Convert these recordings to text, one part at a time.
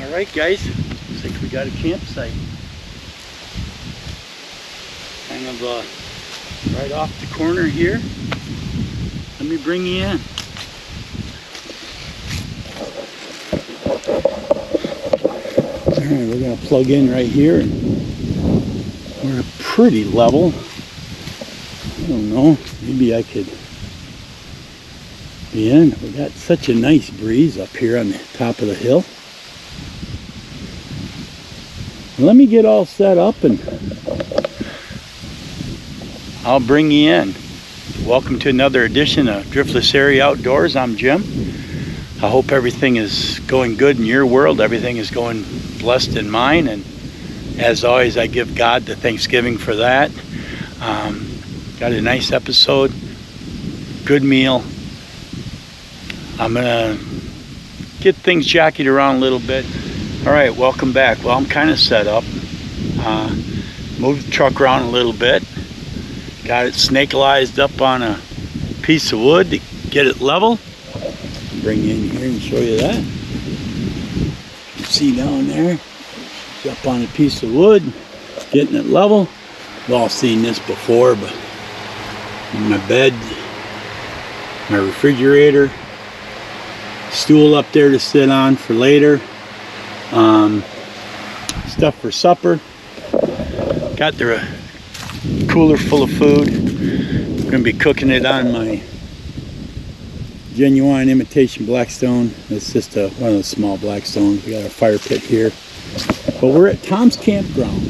Alright guys, looks like we got a campsite. Kind of right off the corner here. Let me bring you in. Alright, we're going to plug in right here. We're pretty level. I don't know, maybe I could be in. We got such a nice breeze up here on the top of the hill. Let me get all set up and I'll bring you in. Welcome to another edition of Driftless Area Outdoors. I'm Jim. I hope everything is going good in your world. Everything is going blessed in mine. And as always, I give God the thanksgiving for that. Got a nice episode. Good meal. I'm going to get things jockeyed around a little bit. All right, welcome back. Well, I'm kind of set up. Moved the truck around a little bit. Got it snake-lized up on a piece of wood to get it level. Bring you in here and show you that. You can see down there, up on a piece of wood, getting it level. We've all seen this before, but my bed, my refrigerator, stool up there to sit on for later. Stuff for supper. Got the cooler full of food. I'm going to be cooking it on my genuine imitation Blackstone. It's just one of the small Blackstones. We got a fire pit here. But we're at Tom's Campground.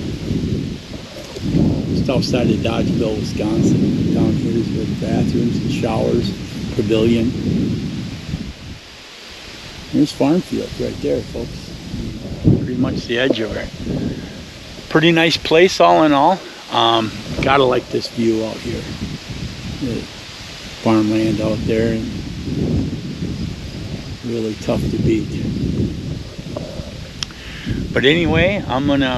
Just outside of Dodgeville, Wisconsin. Down here is where the bathrooms and showers, pavilion. There's farm fields right there, folks. Pretty much the edge of it. Pretty nice place all in all. Gotta like this view out here. The farmland out there, and really tough to beat. But anyway,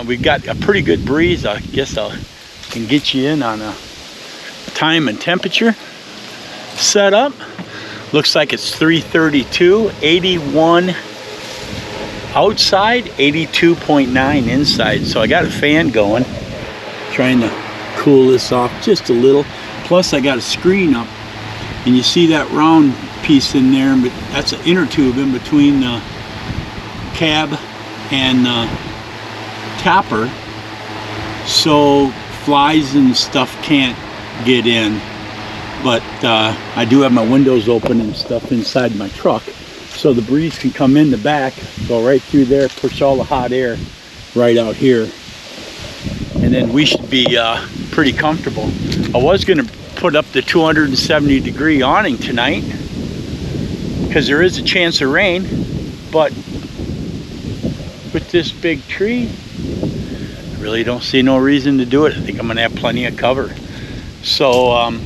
we've got a pretty good breeze. I guess I can get you in on a time and temperature set up. Looks like it's 3:32, 81 outside, 82.9 inside. So I got a fan going, trying to cool this off just a little. Plus I got a screen up, and you see that round piece in there, but that's an inner tube in between the cab and the tapper, so flies and stuff can't get in. But I do have my windows open and stuff inside my truck, so the breeze can come in the back, go right through there, push all the hot air right out here, and then we should be pretty comfortable. I was going to put up the 270 degree awning tonight because there is a chance of rain, but with this big tree, I really don't see no reason to do it. I think I'm going to have plenty of cover. So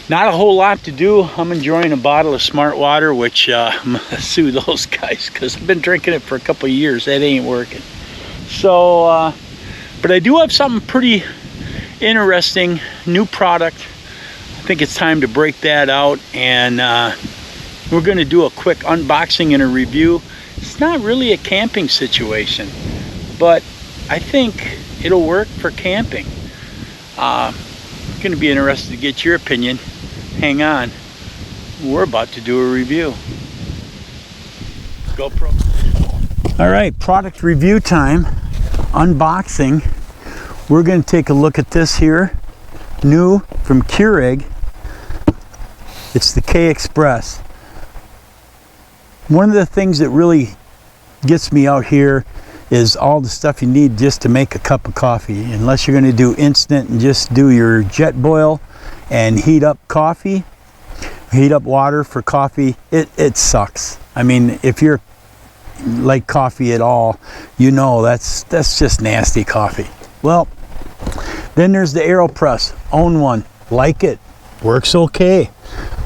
not a whole lot to do. I'm enjoying a bottle of Smart Water, which I'm going to sue those guys because I've been drinking it for a couple of years. That ain't working. So, but I do have something pretty interesting, new product. I think it's time to break that out, and we're going to do a quick unboxing and a review. It's not really a camping situation, but I think it'll work for camping. Going to be interested to get your opinion. Hang on, we're about to do a review. GoPro. All right, product review time, unboxing. We're going to take a look at this here, new from Keurig. It's the K Express. One of the things that really gets me out here is all the stuff you need just to make a cup of coffee. Unless you're going to do instant and just do your jet boil and heat up coffee, heat up water for coffee, it sucks. I mean, if you're like coffee at all, you know that's just nasty coffee. Well, then there's the AeroPress. Own one, like it, works okay.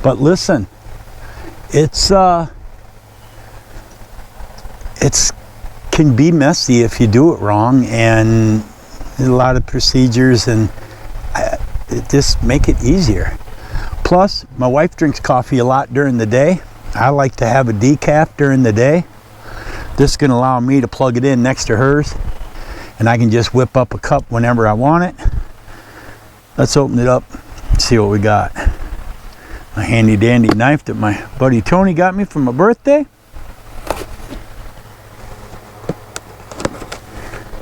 But listen, it's can be messy if you do it wrong, and a lot of procedures, and just make it easier. Plus, my wife drinks coffee a lot during the day. I like to have a decaf during the day. This is going to allow me to plug it in next to hers, and I can just whip up a cup whenever I want it. Let's open it up and see what we got. A handy dandy knife that my buddy Tony got me for my birthday.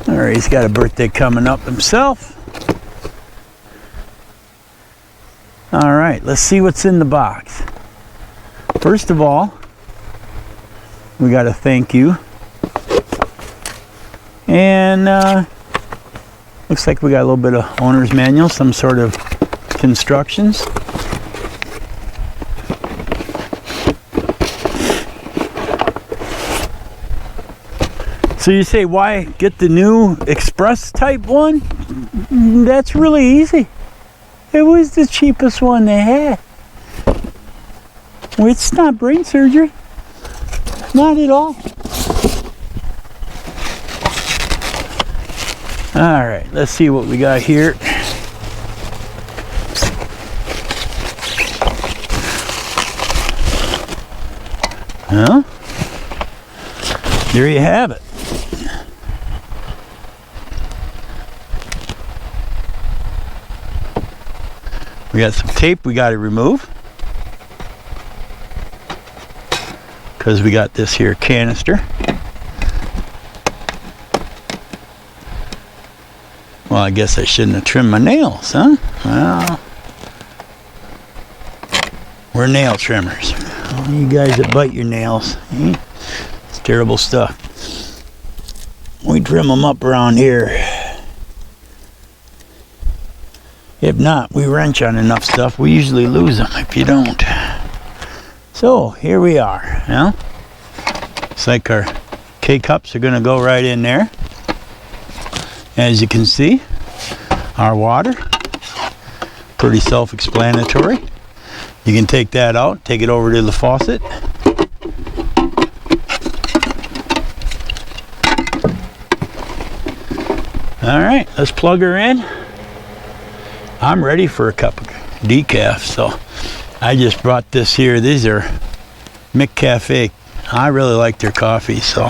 Alright, he's got a birthday coming up himself. Alright, let's see what's in the box. First of all, we got a thank you. And looks like we got a little bit of owner's manual, some sort of instructions. So you say, why get the new Express type one? That's really easy. It was the cheapest one they had. Well, it's not brain surgery. Not at all. All right, let's see what we got here. Huh? There you have it. We got some tape we got to remove because we got this here canister. Well, I guess I shouldn't have trimmed my nails, huh? Well, we're nail trimmers. All you guys that bite your nails, it's terrible stuff. We trim them up around here. If not, we wrench on enough stuff, we usually lose them if you don't. So, here we are. Well, it's like our K-cups are going to go right in there. As you can see, our water, pretty self-explanatory. You can take that out, take it over to the faucet. All right, let's plug her in. I'm ready for a cup of decaf, so I just brought this here. These are McCafe. I really like their coffee, so.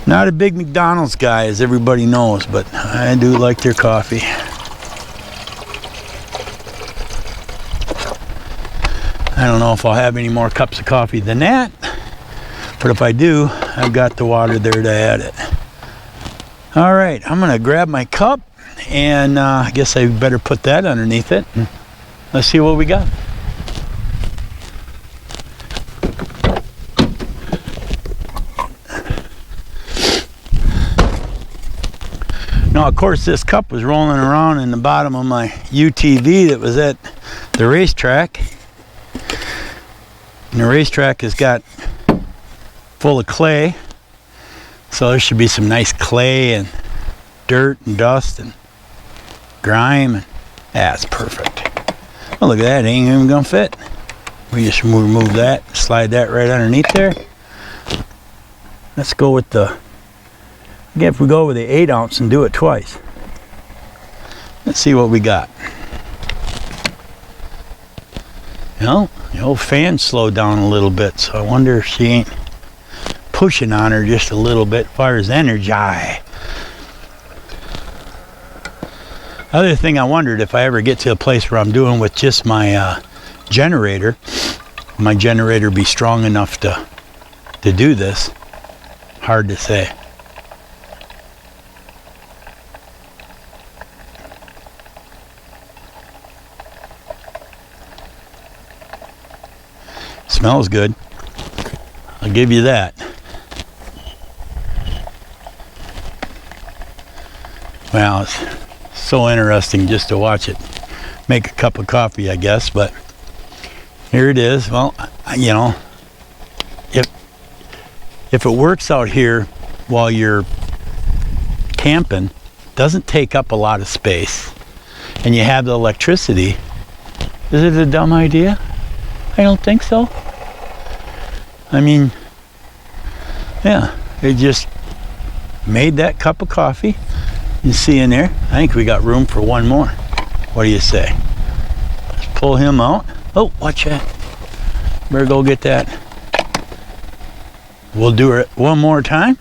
Not a big McDonald's guy, as everybody knows, but I do like their coffee. I don't know if I'll have any more cups of coffee than that, but if I do, I've got the water there to add it. All right, I'm gonna grab my cup, and I guess I better put that underneath it. Let's see what we got. Now, of course, this cup was rolling around in the bottom of my UTV that was at the racetrack. And the racetrack has got full of clay. So there should be some nice clay and dirt and dust and grime. And that's perfect. Oh, look at that. It ain't even gonna fit. We just remove that, slide that right underneath there. Let's go with the, again, if we go with the 8 ounce and do it twice. Let's see what we got. You know, the old fan slowed down a little bit, so I wonder if she ain't pushing on her just a little bit as far as energy. Other thing I wondered, if I ever get to a place where I'm doing with just my generator, my generator be strong enough to do this. Hard to say. Smells good. I'll give you that. Well, it's so interesting just to watch it make a cup of coffee, I guess, but here it is. Well, you know, if it works out here while you're camping, doesn't take up a lot of space, and you have the electricity, is it a dumb idea? I don't think so. I mean, yeah, it just made that cup of coffee. You see in there, I think we got room for one more. What do you say? Let's pull him out. Oh, watch that. Better go get that. We'll do it one more time.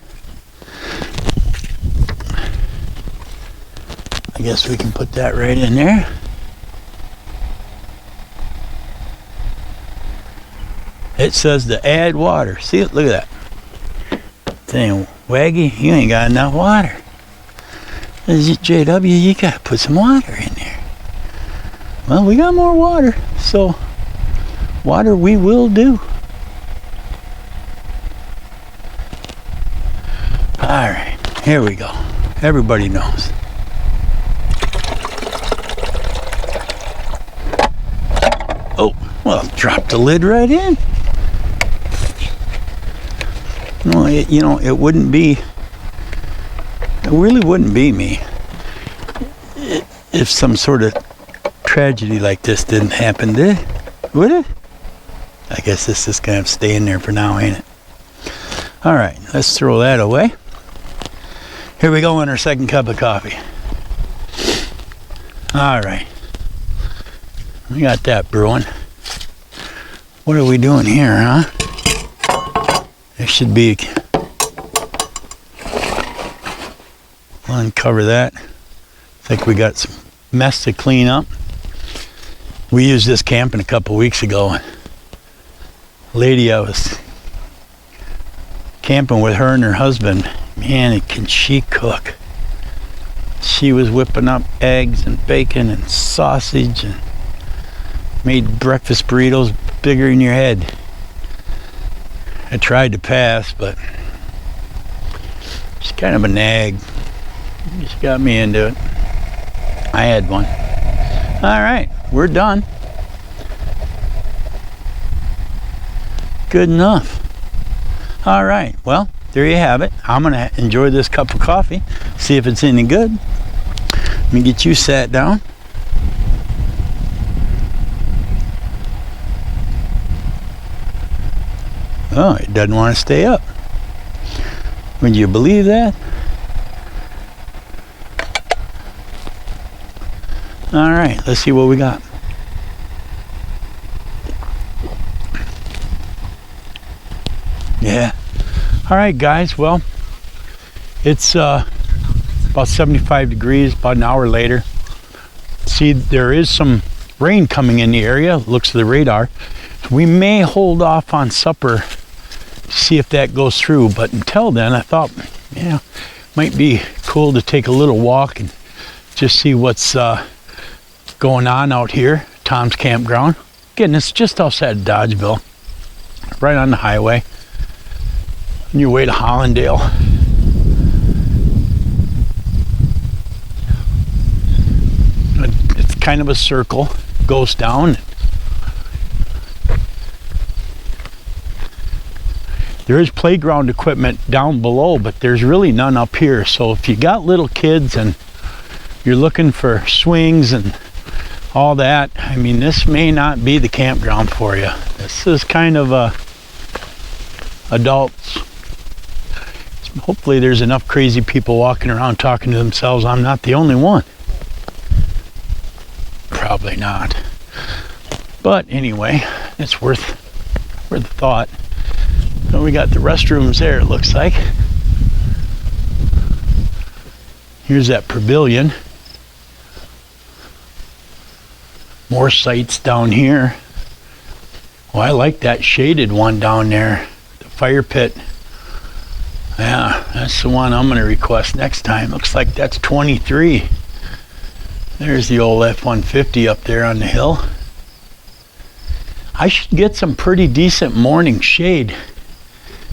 I guess we can put that right in there. It says to add water. See it? Look at that. Dang, Waggy, you ain't got enough water. JW, you gotta put some water in there. Well, we got more water, so water we will do. Alright, here we go. Everybody knows. Oh, well, drop the lid right in. No, it wouldn't be, it really wouldn't be me if some sort of tragedy like this didn't happen, would it? I guess this is going to stay in there for now, ain't it? All right, let's throw that away. Here we go on our second cup of coffee. All right, we got that brewing. What are we doing here, huh? There should be, we'll uncover that. I think we got some mess to clean up. We used this camping a couple weeks ago. Lady I was camping with, her and her husband, man, can she cook. She was whipping up eggs and bacon and sausage and made breakfast burritos bigger than your head. I tried to pass, but she's kind of a nag. She got me into it. I had one. All right, we're done. Good enough. All right, well, there you have it. I'm gonna enjoy this cup of coffee, see if it's any good. Let me get you sat down. Oh, it doesn't want to stay up. Would you believe that? All right, let's see what we got. Yeah. All right, guys. Well, it's about 75 degrees, about an hour later. See, there is some rain coming in the area. Looks at the radar. We may hold off on supper, see if that goes through, but until then I thought, yeah, might be cool to take a little walk and just see what's going on out here. Tom's Campground. Again, it's just outside of Dodgeville, right on the highway on your way to Hollandale. It's kind of a circle, goes down. There is playground equipment down below, but there's really none up here. So if you got little kids and you're looking for swings and all that, I mean, this may not be the campground for you. This is kind of adults. Hopefully there's enough crazy people walking around talking to themselves. I'm not the only one. Probably not. But anyway, it's worth the thought. So we got the restrooms there, it looks like. Here's that pavilion. More sites down here. Well, I like that shaded one down there. The fire pit. Yeah, that's the one I'm going to request next time. Looks like that's 23. There's the old F-150 up there on the hill. I should get some pretty decent morning shade.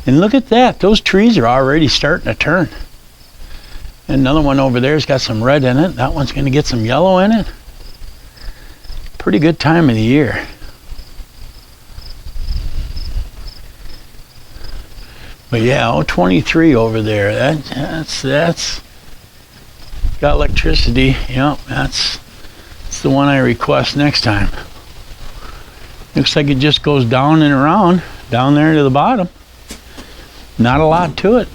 And look at that, those trees are already starting to turn. And another one over there's got some red in it. That one's gonna get some yellow in it. Pretty good time of the year. But yeah, 23 over there, that's got electricity. Yep, that's the one I request next time. Looks like it just goes down and around, down there to the bottom. Not a lot to it.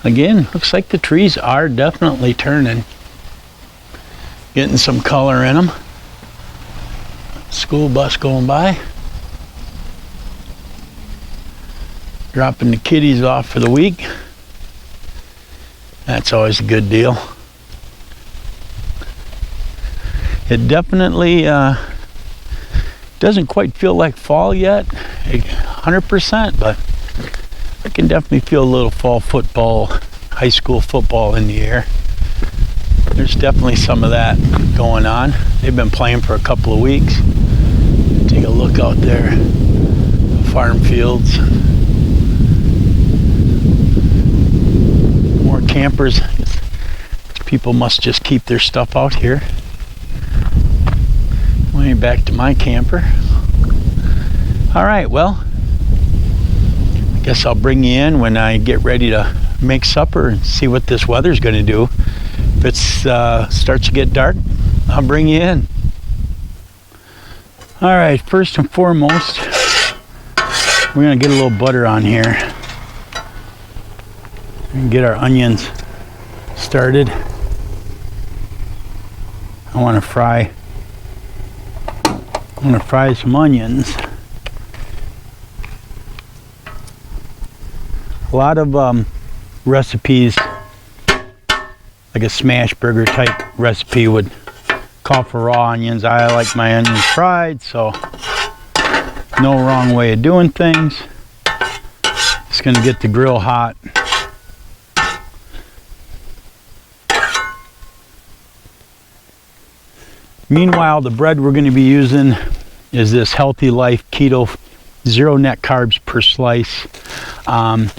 Again, looks like the trees are definitely turning. Getting some color in them. School bus going by. dropping the kitties off for the week. That's always a good deal. It definitely doesn't quite feel like fall yet, 100%, but I can definitely feel a little fall football, high school football in the air. There's definitely some of that going on. They've been playing for a couple of weeks. Take a look out there, the farm fields. More campers. People must just keep their stuff out here. Way back to my camper. All right, well, I guess I'll bring you in when I get ready to make supper and see what this weather's going to do. If it starts to get dark, I'll bring you in. All right, first and foremost, we're going to get a little butter on here and get our onions started. I want to fry some onions. A lot of recipes, like a smash burger type recipe, would call for raw onions. I like my onions fried, so no wrong way of doing things. Just gonna get the grill hot. Meanwhile, the bread we're going to be using is this Healthy Life Keto 0 net carbs per slice.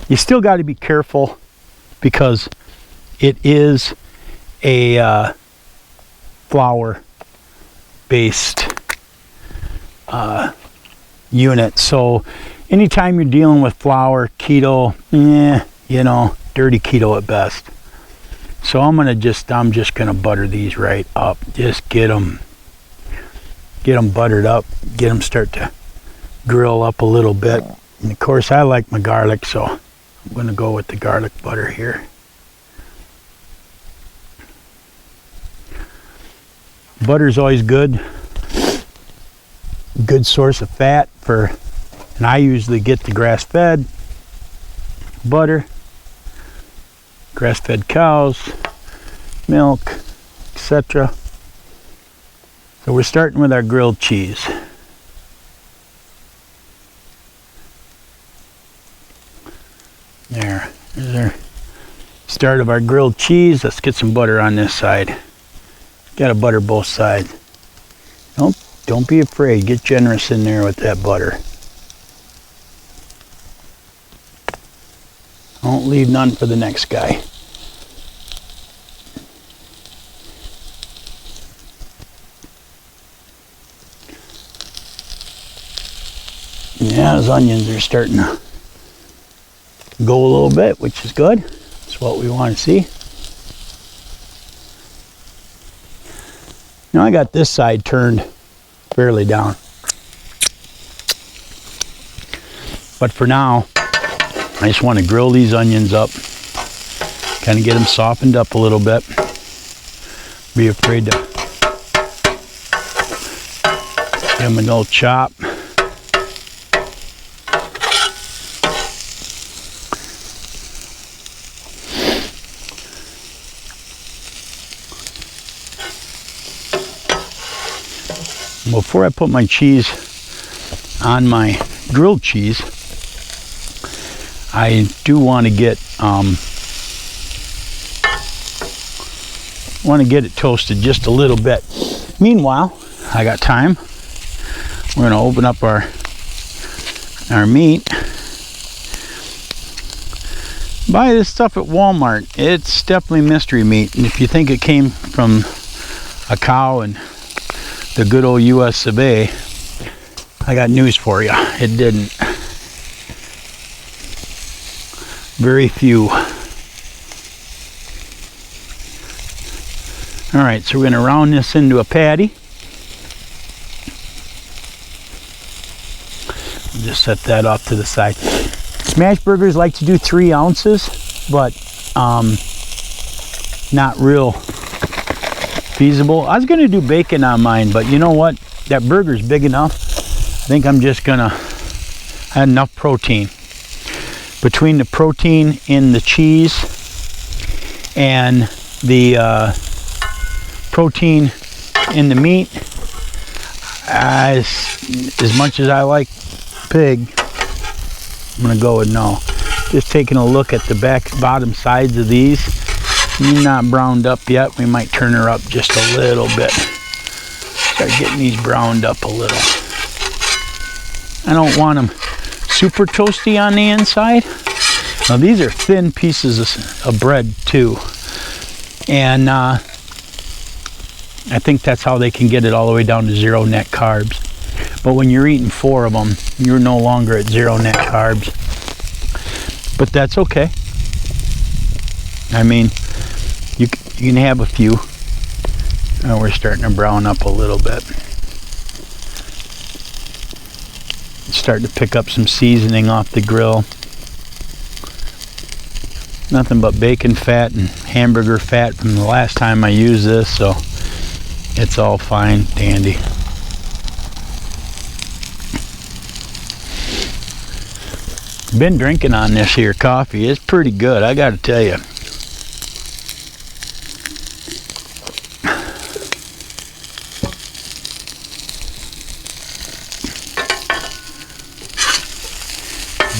You still got to be careful because it is a flour based unit. So anytime you're dealing with flour, keto, you know, dirty keto at best. So I'm just gonna butter these right up. Just get them buttered up. Get them start to grill up a little bit. And of course, I like my garlic, so I'm gonna go with the garlic butter here. Butter's always good. Good source of fat and I usually get the grass-fed butter. Grass-fed cows, milk, etc. So we're starting with our grilled cheese. There's our start of our grilled cheese. Let's get some butter on this side. Got to butter both sides. Don't be afraid. Get generous in there with that butter. Don't leave none for the next guy. Yeah, those onions are starting to go a little bit, which is good. That's what we want to see. Now I got this side turned fairly down. But for now, I just want to grill these onions up, kind of get them softened up a little bit. Be afraid to give them an old chop. Before I put my cheese on my grilled cheese, I do want to get it toasted just a little bit. Meanwhile, I got time. We're going to open up our meat. Buy this stuff at Walmart. It's definitely mystery meat, and if you think it came from a cow and the good old US of A, I got news for you. It didn't. Very few. All right, so we're going to round this into a patty. Just set that off to the side. Smash burgers like to do 3 ounces, but not real feasible. I was going to do bacon on mine, but you know what? That burger's big enough. I think I'm just going to add enough protein. between the protein in the cheese and the protein in the meat, as much as I like pig, I'm gonna go with no. Just taking a look at the bottom sides of these, not browned up yet. We might turn her up just a little bit. Start getting these browned up a little. I don't want them super toasty on the inside. Now these are thin pieces of bread too, and I think that's how they can get it all the way down to 0 net carbs. But when you're eating 4 of them, you're no longer at 0 net carbs. But that's okay. I mean, you can have a few. Oh, we're starting to brown up a little bit. Starting to pick up some seasoning off the grill. Nothing but bacon fat and hamburger fat from the last time I used this, so it's all fine, dandy. Been drinking on this here coffee. It's pretty good, I gotta tell you.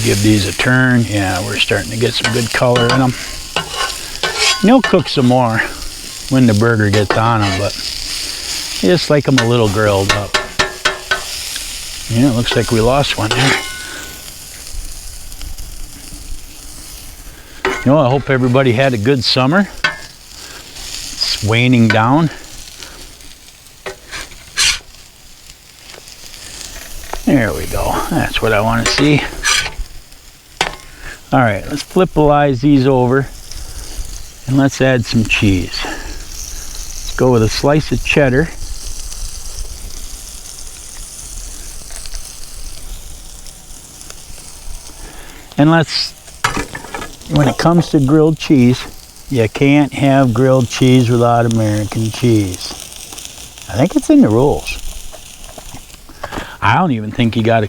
Give these a turn. Yeah, we're starting to get some good color in them. And you'll cook some more when the burger gets on them, but I just like them a little grilled up. Yeah, it looks like we lost one there. You know, I hope everybody had a good summer. It's waning down. There we go. That's what I want to see. All right, let's flippalize these over and let's add some cheese. Let's go with a slice of cheddar. And when it comes to grilled cheese, you can't have grilled cheese without American cheese. I think it's in the rules. I don't even think you got to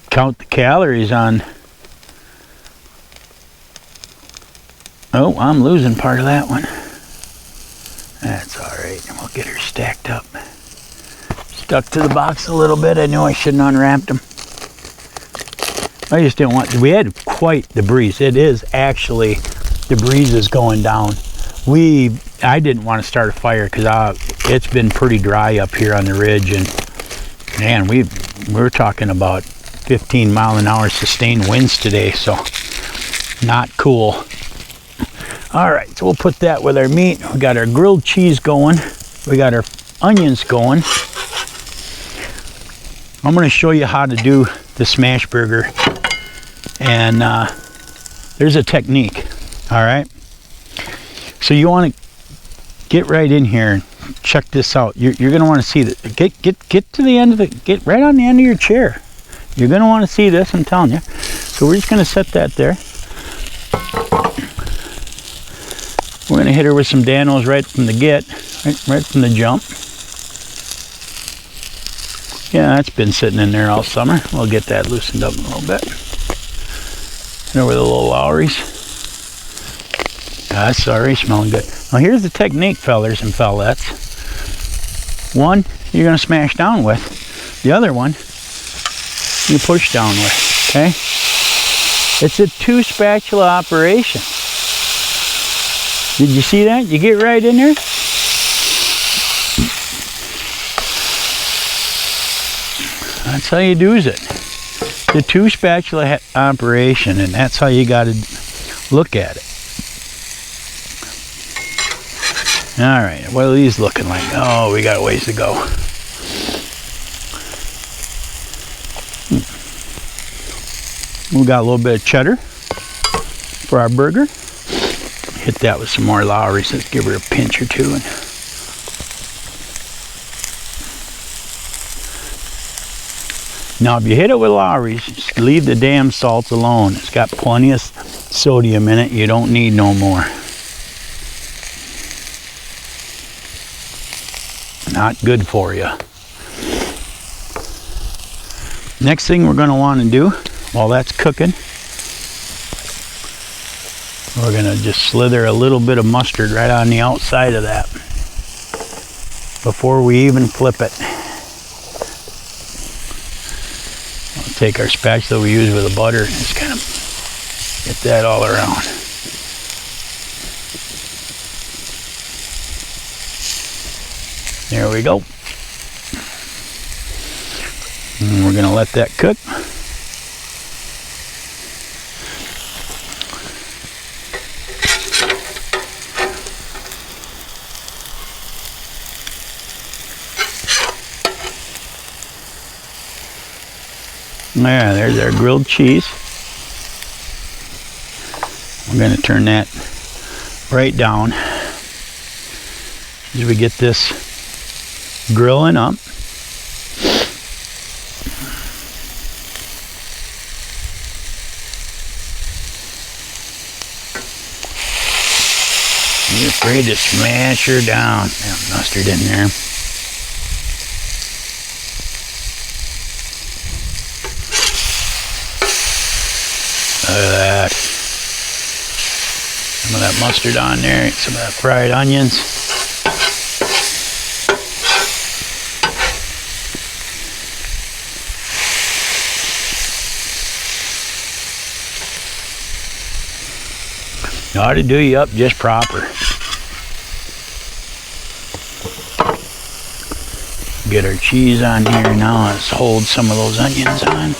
count the calories on. Oh, I'm losing part of that one. That's all right. We'll get her stacked up. Stuck to the box a little bit. I knew I shouldn't have unwrapped them. I just didn't want. We had quite the breeze. It is actually, the breeze is going down. I didn't want to start a fire because it's been pretty dry up here on the ridge, and man, we're talking about 15-mile-an-hour sustained winds today, so not cool. All right, so we'll put that with our meat. We got our grilled cheese going. We got our onions going. I'm going to show you how to do the smash burger, and there's a technique. All right, so you want to get right in here and check this out. You're going to want to see that. Get to the end of it. Get right on the end of your chair. You're going to want to see this, I'm telling you. So we're just going to set that there. We're going to hit her with some Danos right from the right from the jump. Yeah, that's been sitting in there all summer. We'll get that loosened up a little bit. Hit her with a little Lowry's. That's already smelling good. Now here's the technique, fellers and fellettes. One, you're going to smash down with. The other one, you push down with, okay? It's a 2-spatula operation. Did you see that? You get right in there. That's how you do it. The 2-spatula operation, and that's how you got to look at it. All right, what are these looking like? Oh, we got a ways to go. We got a little bit of cheddar for our burger. Hit that with some more Lowry's. Let's give her a pinch or two. And now, if you hit it with Lowry's, just leave the damn salt alone. It's got plenty of sodium in it. You don't need no more. Not good for you. Next thing we're going to want to do while that's cooking We're gonna just slither a little bit of mustard right on the outside of that before we even flip it. We'll take our spatula we use with the butter and just kind of get that all around. There we go. And we're gonna let that cook. Yeah, there's our grilled cheese. We're going to turn that right down as we get this grilling up. You're afraid to smash her down. That mustard in there. Look at that. Some of that mustard on there, some of that fried onions. You ought to do you up just proper. Get our cheese on here now. Let's hold some of those onions on.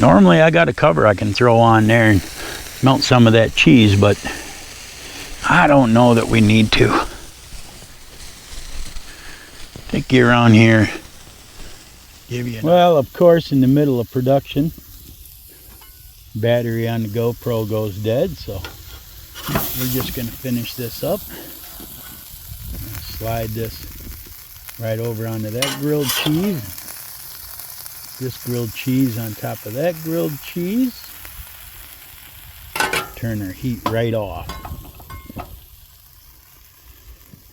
Normally I got a cover I can throw on there and melt some of that cheese, but I don't know that we need to. Take you around here. Well, of course, in the middle of production, battery on the GoPro goes dead, so we're just going to finish this up. Slide this right over onto that grilled cheese. This grilled cheese on top of that grilled cheese. Turn our heat right off.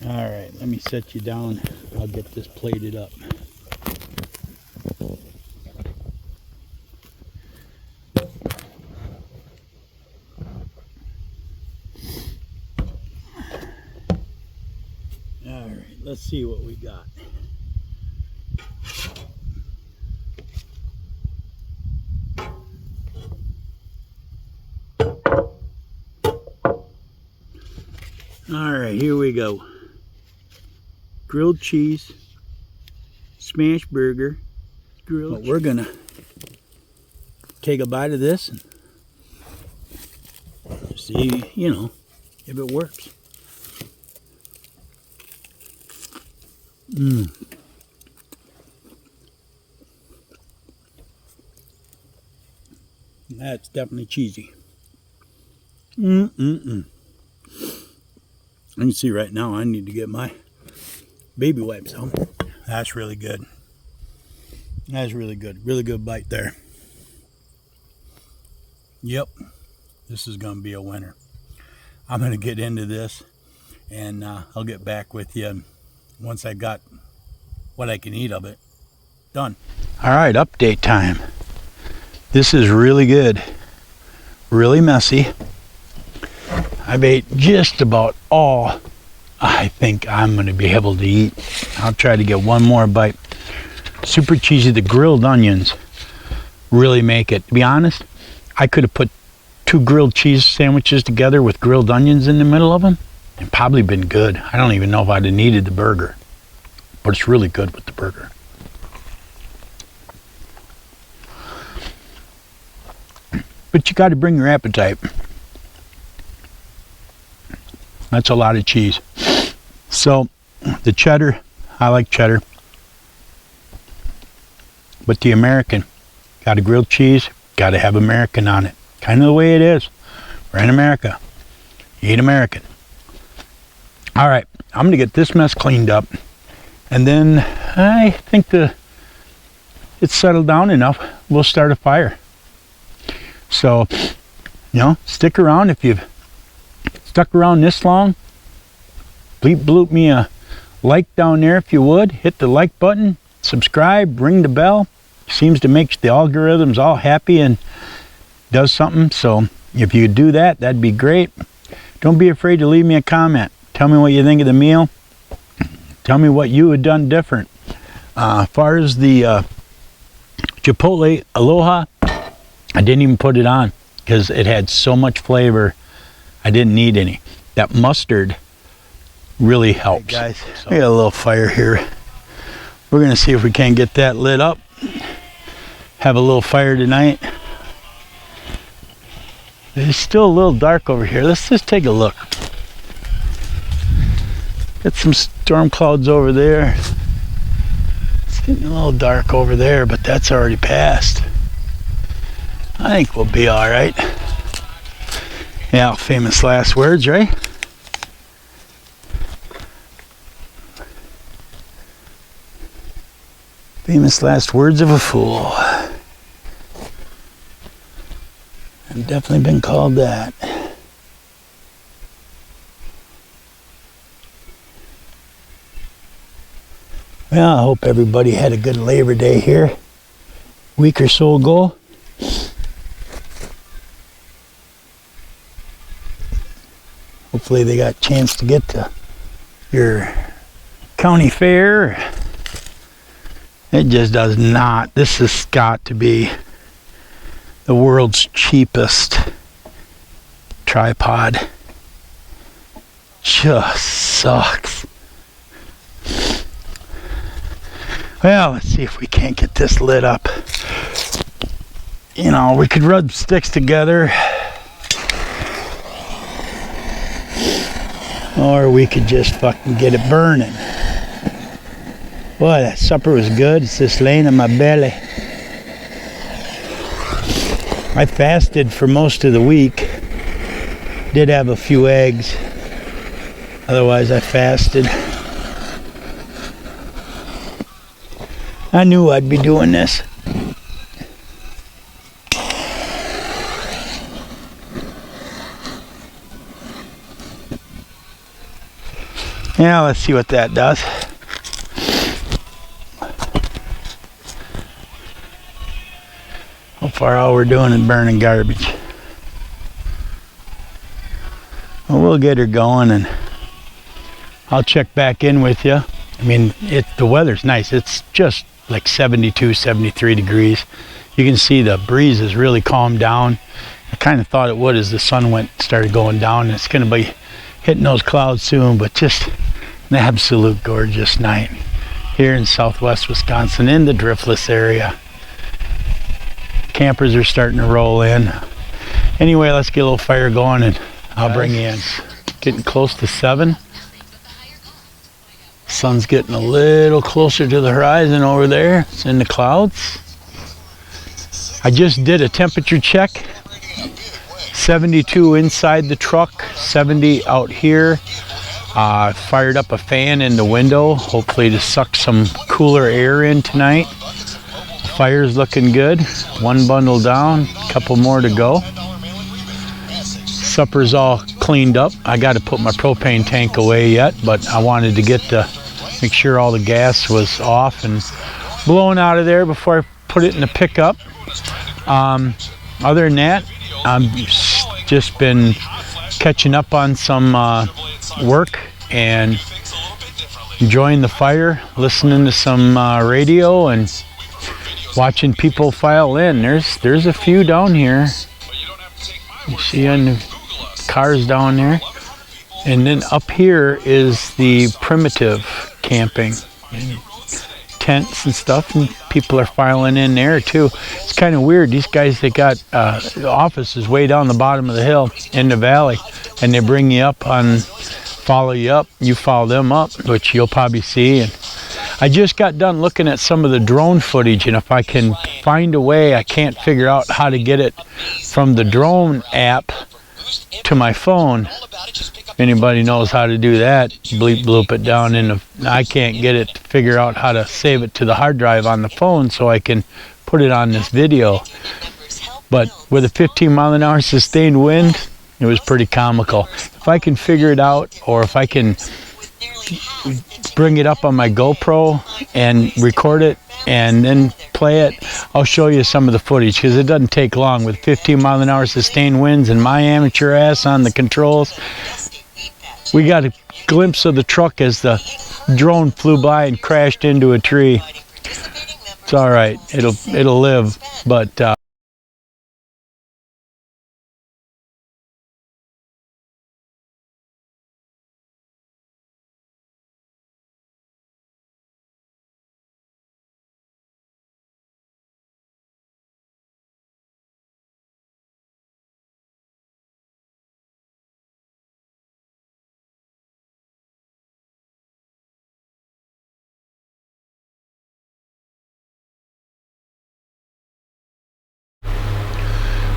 Alright, let me set you down. I'll get this plated up. Alright, let's see what we got. Alright, here we go. Grilled cheese, smash burger, grilled cheese. We're gonna take a bite of this and see, you know, if it works. That's definitely cheesy. You can see right now I need to get my baby wipes out. That's really good. That's really good. Really good bite there. Yep. This is going to be a winner. I'm going to get into this and I'll get back with you once I got what I can eat of it. Done. All right, update time. This is really good. Really messy. I've ate just about all I think I'm going to be able to eat. I'll try to get one more bite. Super cheesy. The grilled onions really make it. To be honest, I could have put 2 grilled cheese sandwiches together with grilled onions in the middle of them and probably been good. I don't even know if I'd have needed the burger, but it's really good with the burger. But you got to bring your appetite. That's a lot of cheese. So the cheddar, I like cheddar. But the American, got a grilled cheese, got to have American on it. Kind of the way it is. We're in America. You eat American. All right, I'm going to get this mess cleaned up. And then I think it's settled down enough. We'll start a fire. So, you know, stick around. If you've stuck around this long, bleep bloop me a like down there if you would. Hit the like button, subscribe, ring the bell. Seems to make the algorithms all happy and does something. So if you do that, that'd be great. Don't be afraid to leave me a comment. Tell me what you think of the meal. Tell me what you had done different. As far as the Chipotle Aloha, I didn't even put it on because it had so much flavor. I didn't need any. That mustard really helps. Hey guys, we got a little fire here. We're gonna see if we can get that lit up. Have a little fire tonight. It's still a little dark over here. Let's just take a look. Got some storm clouds over there. It's getting a little dark over there, but that's already passed. I think we'll be all right. Yeah, famous last words, right? Famous last words of a fool. I've definitely been called that. Well, I hope everybody had a good Labor Day here. Week or so ago. Hopefully they got a chance to get to your county fair. It just does not. This has got to be the world's cheapest tripod. Just sucks. Well, let's see if we can't get this lit up. You know, we could rub sticks together, or we could just fucking get it burning. Boy, that supper was good. It's just laying in my belly. I fasted for most of the week. Did have a few eggs. Otherwise, I fasted. I knew I'd be doing this. Yeah, let's see what that does. How far all we're doing is burning garbage. Well, we'll get her going and I'll check back in with you. I mean, the weather's nice. It's just like 72, 73 degrees. You can see the breeze has really calmed down. I kind of thought it would as the sun started going down. And it's going to be hitting those clouds soon, but just an absolute gorgeous night here in southwest Wisconsin in the Driftless area. Campers are starting to roll in. Anyway, let's get a little fire going and I'll bring you in. Getting close to 7. Sun's getting a little closer to the horizon over there. It's in the clouds. I just did a temperature check. 72 inside the truck, 70 out here. Fired up a fan in the window, hopefully to suck some cooler air in tonight. Fire's looking good. One bundle down, a couple more to go. Supper's all cleaned up. I got to put my propane tank away yet, but I wanted to make sure all the gas was off and blowing out of there before I put it in the pickup. Other than that, I've just been catching up on some work and enjoying the fire, listening to some radio and watching people file in. There's a few down here. You see on the cars down there. And then up here is the primitive camping. Tents and stuff, and people are filing in there too. It's kind of weird. These guys, they got offices way down the bottom of the hill in the valley, and they bring you up follow you up. You follow them up, which you'll probably see. And I just got done looking at some of the drone footage, and if I can find a way, I can't figure out how to get it from the drone app to my phone. If anybody knows how to do that, bleep bloop it down I can't get it to figure out how to save it to the hard drive on the phone so I can put it on this video. But with a 15-mile-an-hour sustained wind, it was pretty comical. If I can figure it out, or if I can bring it up on my GoPro and record it and then play it, I'll show you some of the footage, because it doesn't take long. With 15-mile-an-hour sustained winds and my amateur ass on the controls, we got a glimpse of the truck as the drone flew by and crashed into a tree. It's all right, it'll live, but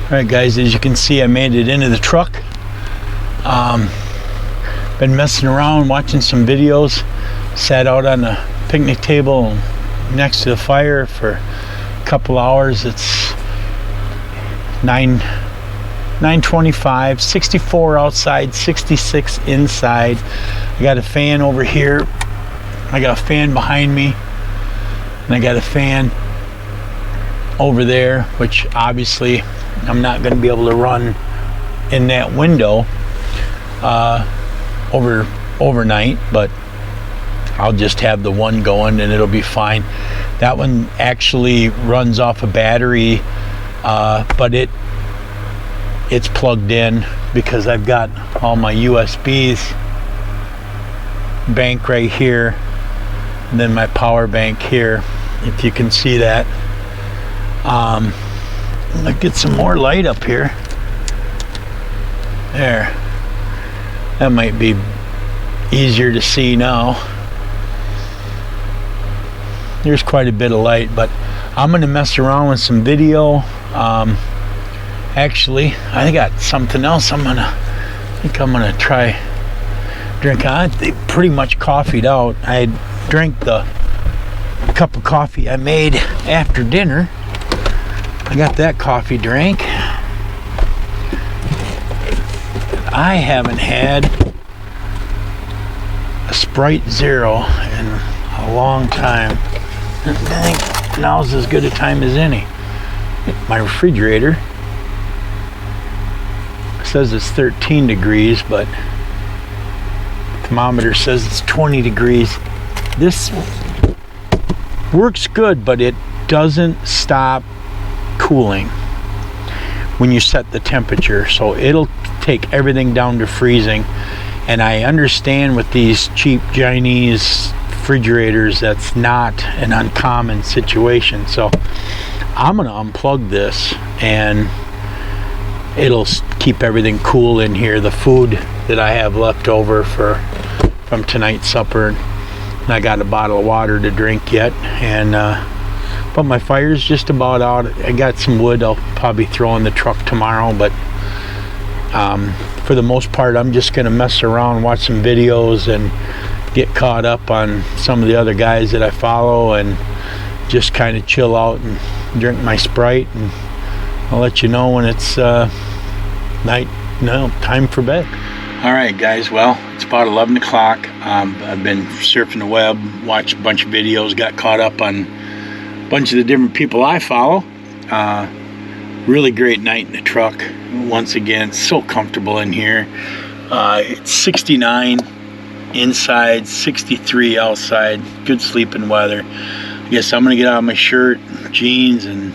Alright guys, as you can see, I made it into the truck. Been messing around, watching some videos. Sat out on the picnic table next to the fire for a couple hours. It's 9:25, 64 outside, 66 inside. I got a fan over here. I got a fan behind me. And I got a fan over there, which obviously I'm not going to be able to run in that window overnight, but I'll just have the one going and it'll be fine. That one actually runs off a battery, but it's plugged in because I've got all my USBs bank right here, and then my power bank here, if you can see that. Let's get some more light up here. There. That might be easier to see now. There's quite a bit of light, but I'm going to mess around with some video. Actually, I got something else I think I'm going to try drink on. They pretty much coffeeed out. I drank the cup of coffee I made after dinner. I got that coffee drink. I haven't had a Sprite Zero in a long time. I think now's as good a time as any. My refrigerator says it's 13 degrees, but the thermometer says it's 20 degrees. This works good, but it doesn't stop cooling when you set the temperature, so it'll take everything down to freezing. And I understand with these cheap Chinese refrigerators that's not an uncommon situation, so I'm gonna unplug this and it'll keep everything cool in here. The food that I have left over from tonight's supper, and I got a bottle of water to drink yet, and but my fire's just about out. I got some wood I'll probably throw in the truck tomorrow, but for the most part I'm just gonna mess around, watch some videos, and get caught up on some of the other guys that I follow, and just kind of chill out and drink my Sprite, and I'll let you know when it's time for bed. Alright guys, well, it's about 11 o'clock. I've been surfing the web, watched a bunch of videos, got caught up on a bunch of the different people I follow. Really great night in the truck. Once again, so comfortable in here. It's 69 inside, 63 outside. Good sleeping weather. I guess I'm gonna get out of my shirt, jeans, and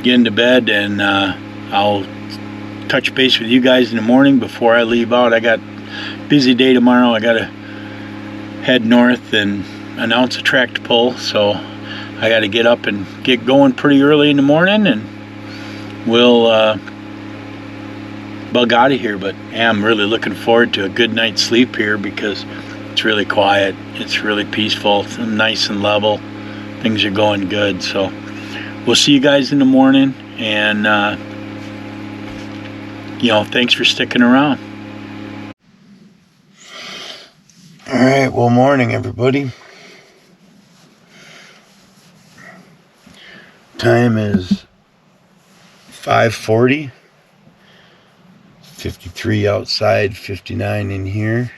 get into bed, and I'll touch base with you guys in the morning before I leave out. I got a busy day tomorrow. I gotta head north and announce a tractor pull, so I gotta get up and get going pretty early in the morning, and we'll bug out of here. But I'm really looking forward to a good night's sleep here because it's really quiet, it's really peaceful, it's nice and level, things are going good. So we'll see you guys in the morning, and thanks for sticking around. All right, well, morning everybody. Time is 5:40. 53 outside, 59 in here.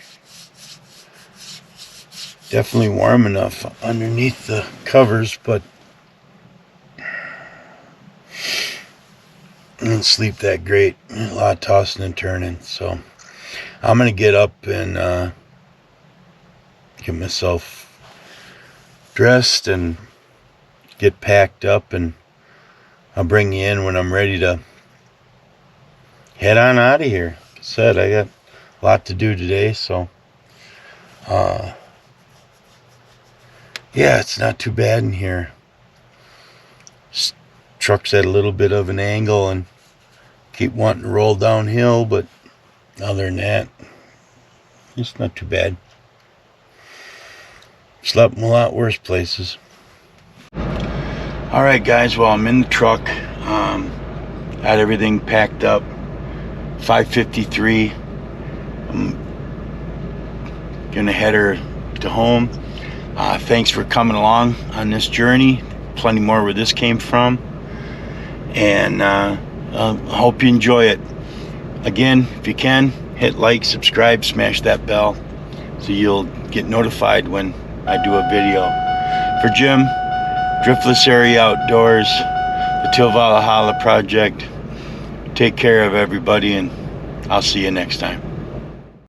Definitely warm enough underneath the covers, but I didn't sleep that great. A lot of tossing and turning. So I'm going to get up and get myself dressed and get packed up, and I'll bring you in when I'm ready to head on out of here. Like I said, I got a lot to do today, so yeah, it's not too bad in here. Truck's at a little bit of an angle and keep wanting to roll downhill, but other than that, it's not too bad. Slept in a lot worse places. Alright guys, well, I'm in the truck. Had everything packed up. 5:53. I'm gonna head her to home. Thanks for coming along on this journey. Plenty more where this came from, and I hope you enjoy it. Again, if you can, hit like, subscribe, smash that bell so you'll get notified when I do a video. For Jim, Driftless Area Outdoors, the Till Valhalla Project, take care of everybody, and I'll see you next time.